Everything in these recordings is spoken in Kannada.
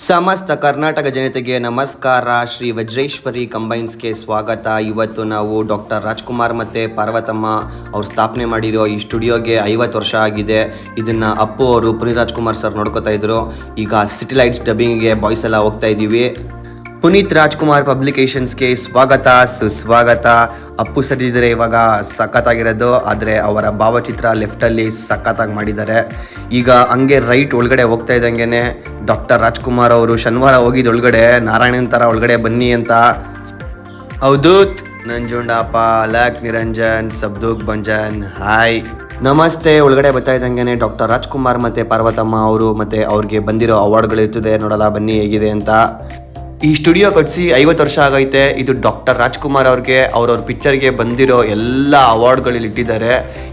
ಸಮಸ್ತ ಕರ್ನಾಟಕ ಜನತೆಗೆ ನಮಸ್ಕಾರ. ಶ್ರೀ ವಜ್ರೇಶ್ವರಿ ಕಂಬೈನ್ಸ್ಗೆ ಸ್ವಾಗತ. ಇವತ್ತು ನಾವು ಡಾಕ್ಟರ್ ರಾಜ್ಕುಮಾರ್ ಮತ್ತು ಪಾರ್ವತಮ್ಮ ಅವ್ರು ಸ್ಥಾಪನೆ ಮಾಡಿರೋ ಈ ಸ್ಟುಡಿಯೋಗೆ 50 ವರ್ಷ ಆಗಿದೆ. ಇದನ್ನು ಅಪ್ಪು ಅವರು ಪುನೀತ್ ರಾಜ್ಕುಮಾರ್ ಸರ್ ನೋಡ್ಕೋತಾ ಇದ್ರು. ಈಗ ಸಿಟಿ ಲೈಟ್ಸ್ ಡಬ್ಬಿಂಗ್ಗೆ ಬಾಯ್ಸ್ ಎಲ್ಲ ಹೋಗ್ತಾ ಇದ್ದೀವಿ. ಪುನೀತ್ ರಾಜ್ಕುಮಾರ್ ಪಬ್ಲಿಕೇಶನ್ಸ್ಗೆ ಸ್ವಾಗತ, ಸುಸ್ವಾಗತ. ಅಪ್ಪು ಸರ್ ಇದ್ದರೆ ಇವಾಗ ಸಖತ್ತಾಗಿರೋದು, ಆದರೆ ಅವರ ಭಾವಚಿತ್ರ ಲೆಫ್ಟಲ್ಲಿ ಸಖತ್ತಾಗಿ ಮಾಡಿದ್ದಾರೆ. ಈಗ ಹಂಗೆ ರೈಟ್ ಒಳಗಡೆ ಹೋಗ್ತಾ ಇದ್ದಂಗೆ ಡಾಕ್ಟರ್ ರಾಜ್ಕುಮಾರ್ ಅವರು ಶನಿವಾರ ಹೋಗಿದ್ದು ಒಳಗಡೆ ನಾರಾಯಣನ್ ಥರ ಒಳಗಡೆ ಬನ್ನಿ ಅಂತ. ಹೌದೂತ್ ನಂಜುಂಡಪ್ಪ, ಲಕ್ ನಿರಂಜನ್, ಸಬ್ದೂಕ್ ಬಂಜನ್, ಹಾಯ್ ನಮಸ್ತೆ. ಒಳಗಡೆ ಬರ್ತಾ ಇದ್ದಂಗೆ ಡಾಕ್ಟರ್ ರಾಜ್ಕುಮಾರ್ ಮತ್ತು ಪಾರ್ವತಮ್ಮ ಅವರು ಮತ್ತು ಅವ್ರಿಗೆ ಬಂದಿರೋ ಅವಾರ್ಡ್ಗಳಿರ್ತದೆ, ನೋಡೋದ ಬನ್ನಿ ಹೇಗಿದೆ ಅಂತ. ಈ ಸ್ಟುಡಿಯೋ ಕಟ್ಸಿ 50 ವರ್ಷ ಆಗೈತೆ. ಇದು ಡಾಕ್ಟರ್ ರಾಜ್ಕುಮಾರ್ ಅವ್ರಿಗೆ ಅವ್ರವ್ರ ಪಿಕ್ಚರ್ಗೆ ಬಂದಿರೋ ಎಲ್ಲ ಅವಾರ್ಡ್ಗಳಲ್ಲಿ ಇಟ್ಟಿದ್ದಾರೆ.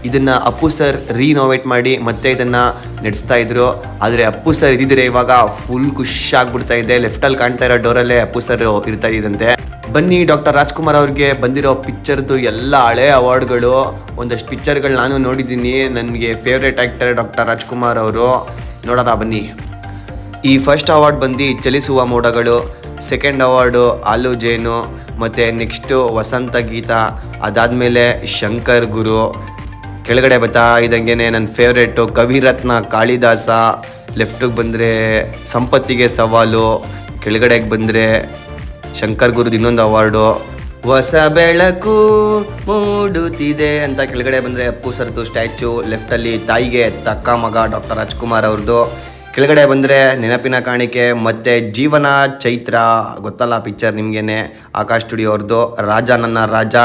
ಇದನ್ನು ಅಪ್ಪು ಸರ್ ರೀನೋವೇಟ್ ಮಾಡಿ ಮತ್ತೆ ಇದನ್ನು ನಡೆಸ್ತಾ ಇದ್ರು. ಆದರೆ ಅಪ್ಪು ಸರ್ ಇದ್ದಿದ್ರೆ ಇವಾಗ ಫುಲ್ ಖುಷಿಯಾಗ್ಬಿಡ್ತಾ ಇದೆ. ಲೆಫ್ಟಲ್ಲಿ ಕಾಣ್ತಾ ಇರೋ ಡೋರಲ್ಲೇ ಅಪ್ಪು ಸರ್ ಇರ್ತಾ ಇದ್ದಂತೆ. ಬನ್ನಿ, ಡಾಕ್ಟರ್ ರಾಜ್ಕುಮಾರ್ ಅವ್ರಿಗೆ ಬಂದಿರೋ ಪಿಕ್ಚರ್ದು ಎಲ್ಲ ಹಳೆ ಅವಾರ್ಡ್ಗಳು, ಒಂದಷ್ಟು ಪಿಕ್ಚರ್ಗಳು ನಾನು ನೋಡಿದ್ದೀನಿ. ನನಗೆ ಫೇವ್ರೇಟ್ ಆ್ಯಕ್ಟರ್ ಡಾಕ್ಟರ್ ರಾಜ್ಕುಮಾರ್ ಅವರು, ನೋಡೋದಾ ಬನ್ನಿ. ಈ ಫಸ್ಟ್ ಅವಾರ್ಡ್ ಬಂದು ಚಲಿಸುವ ಮೋಡಗಳು, ಸೆಕೆಂಡ್ ಅವಾರ್ಡು ಆಲು ಜೇನು, ಮತ್ತು ನೆಕ್ಸ್ಟು ವಸಂತ ಗೀತ, ಅದಾದಮೇಲೆ ಶಂಕರ್ ಗುರು. ಕೆಳಗಡೆ ಬರ್ತಾ ಇದ್ದಂಗೆ ನನ್ನ ಫೇವ್ರೇಟು ಕವಿರತ್ನ ಕಾಳಿದಾಸ. ಲೆಫ್ಟಿಗೆ ಬಂದರೆ ಸಂಪತ್ತಿಗೆ ಸವಾಲು, ಕೆಳಗಡೆಗೆ ಬಂದರೆ ಶಂಕರ್ ಗುರುದು ಇನ್ನೊಂದು ಅವಾರ್ಡು. ಹೊಸ ಬೆಳಕು ಮೂಡುತ್ತಿದೆ ಅಂತ ಕೆಳಗಡೆ ಬಂದರೆ ಅಪ್ಪು ಸರ್ದು ಸ್ಟ್ಯಾಚ್ಯೂ. ಲೆಫ್ಟಲ್ಲಿ ತಾಯಿಗೆ ತಕ್ಕ ಮಗ ಡಾಕ್ಟರ್ ರಾಜ್ಕುಮಾರ್ ಅವ್ರದ್ದು. ಕೆಳಗಡೆ ಬಂದರೆ ನೆನಪಿನ ಕಾಣಿಕೆ ಮತ್ತು ಜೀವನ ಚೈತ್ರ, ಗೊತ್ತಲ್ಲ ಪಿಕ್ಚರ್ ನಿಮಗೇನೆ, ಆಕಾಶ್ ಸ್ಟುಡಿಯೋ ಅವ್ರದ್ದು. ರಾಜ ನನ್ನ ರಾಜ.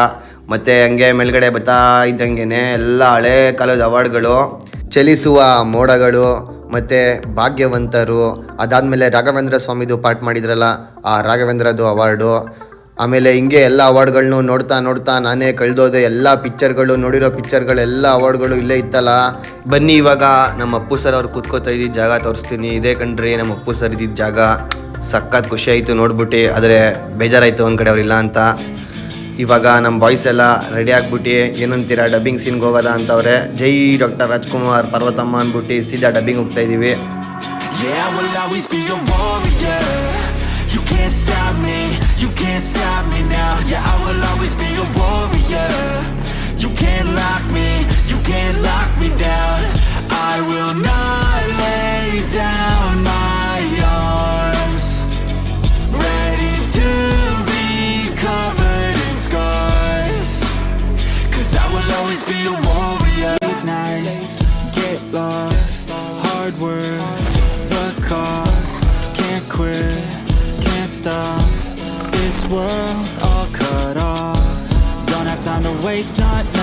ಮತ್ತು ಹಂಗೆ ಮೇಲ್ಗಡೆ ಬರ್ತಾ ಇದ್ದಂಗೆ ಎಲ್ಲ ಹಳೆ ಕಾಲದ ಅವಾರ್ಡ್ಗಳು, ಚಲಿಸುವ ಮೋಡಗಳು ಮತ್ತು ಭಾಗ್ಯವಂತರು. ಅದಾದಮೇಲೆ ರಾಘವೇಂದ್ರ ಸ್ವಾಮಿದು ಪಾಠ ಮಾಡಿದ್ರಲ್ಲ, ಆ ರಾಘವೇಂದ್ರದು ಅವಾರ್ಡು. ಆಮೇಲೆ ಹಿಂಗೆ ಎಲ್ಲ ಅವಾರ್ಡ್ಗಳನ್ನೂ ನೋಡ್ತಾ ನಾನೇ ಕಳೆದೋದೆ. ಎಲ್ಲ ಪಿಕ್ಚರ್ಗಳು, ನೋಡಿರೋ ಪಿಕ್ಚರ್ಗಳೆಲ್ಲ ಅವಾರ್ಡ್ಗಳು ಇಲ್ಲೇ ಇತ್ತಲ್ಲ. ಬನ್ನಿ, ಇವಾಗ ನಮ್ಮ ಅಪ್ಪು ಸರ್ ಅವ್ರು ಕೂತ್ಕೋತಾ ಇದ್ದಿದ್ದು ಜಾಗ ತೋರಿಸ್ತೀನಿ. ಇದೇ ಕಣ್ರಿ ನಮ್ಮ ಅಪ್ಪು ಸರ್ ಇದ್ದಿದ್ದು ಜಾಗ. ಸಖತ್ ಖುಷಿ ಆಯಿತು ನೋಡ್ಬಿಟ್ಟು, ಆದರೆ ಬೇಜಾರಾಯಿತು ಒಂದು ಕಡೆ ಅವ್ರಿಲ್ಲ ಅಂತ. ಇವಾಗ ನಮ್ಮ ಬಾಯ್ಸ್ ಎಲ್ಲ ರೆಡಿ ಆಗ್ಬಿಟ್ಟು ಏನಂತೀರಾ ಡಬ್ಬಿಂಗ್ ಸೀನ್ಗೆ ಹೋಗೋದ ಅಂತವ್ರೆ. ಜೈ ಡಾಕ್ಟರ್ ರಾಜ್ಕುಮಾರ್ ಪಾರ್ವತಮ್ಮ ಅಂದ್ಬಿಟ್ಟು ಸೀದಾ ಡಬ್ಬಿಂಗ್ ಹೋಗ್ತಾ ಇದ್ದೀವಿ. You can't stop me, you can't stop me now. Yeah, I will always be a warrior. You can't lock me, you can't lock me down. I will not lay down my arms. Ready to be covered in scars. 'Cause I will always be a warrior. Nights, get lost, hard work, the cost, can't quit. Stop this world all cut off. Don't have time to waste, not